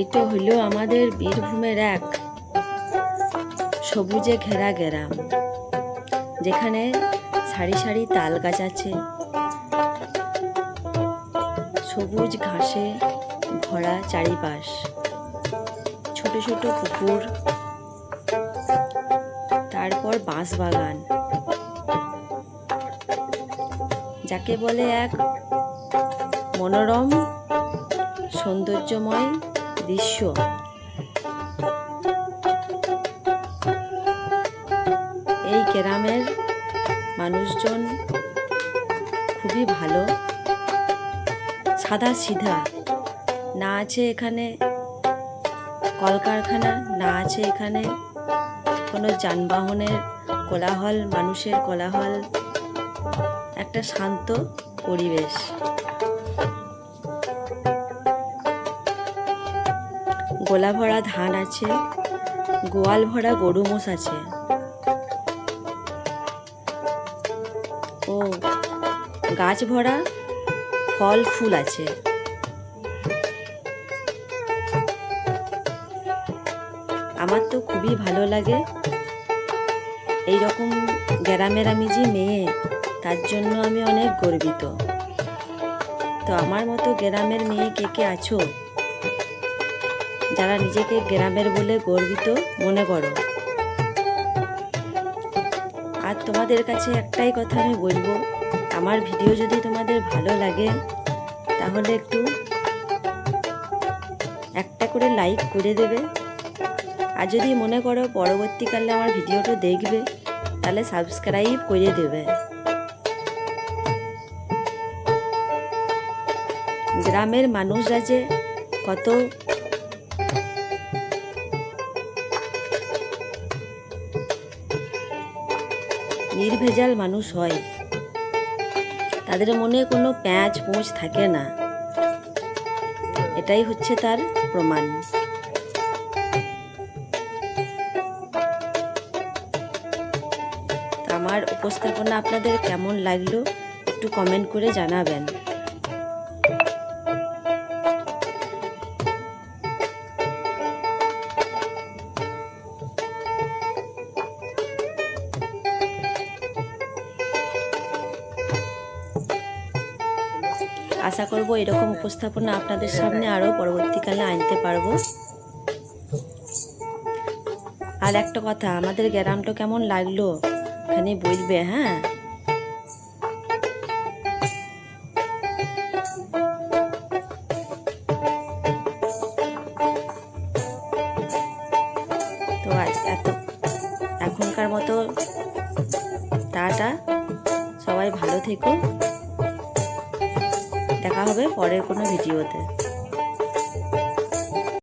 এইটা হলো আমাদের বীরভূমের এক সবুজে ঘেরা গ্রাম, যেখানে সারি সারি তাল গাছ আছে, সবুজ ঘাসে ভরা চারিপাশ, ছোট ছোট পুকুর, তারপর বাঁশ বাগান, যাকে বলে এক মনোরম সৌন্দর্যময় দৃশ্য। এই গ্রামের মানুষজন খুবই ভালো, সাদা সিধা, না আছে এখানে কলকারখানা, না আছে এখানে কোনো যানবাহনের কোলাহল, মানুষের কোলাহল, একটা শান্ত পরিবেশ। গোলা ভরা ধান আছে, গোয়াল ভরা গরু মোষ আছে, ও গাছ ভরা ফল ফুল আছে। আমার তো খুবই ভালো লাগে এইরকম গ্রামের আমি যে মেয়ে, তার জন্য আমি অনেক গর্বিত। তো আমার মতো গ্রামের মেয়ে কে কে আছো যারা নিজেকে গ্রামের বলে গর্বিত মনে করো? আর তোমাদের কাছে একটাই কথা আমি বলবো, আমার ভিডিও যদি তোমাদের ভালো লাগে তাহলে একটু একটা করে লাইক করে দেবে। আর যদি মনে করো পরবর্তীকালে আমার ভিডিওটা দেখবে, তাহলে সাবস্ক্রাইব করে দেবে। গ্রামের মানুষরা যে কত নির্ভেজাল মানুষ হয়, তাদের মনে কোনো প্যাঁচ পোঁচ থাকে না, এটাই হচ্ছে তার প্রমাণ। আমার উপস্থাপনা আপনাদের কেমন লাগলো একটু কমেন্ট করে জানাবেন। আশা করব এরকম উপস্থাপনা আপনাদের সামনে আরও পরবর্তীকালে আনতে পারবো। আর একটা কথা, আমাদের গ্রামটা কেমন লাগলো এখানে বলবে, হ্যাঁ? তো এখনকার মতো টাটা, সবাই ভালো থেকো, দেখা হবে পরের কোনো ভিডিওতে।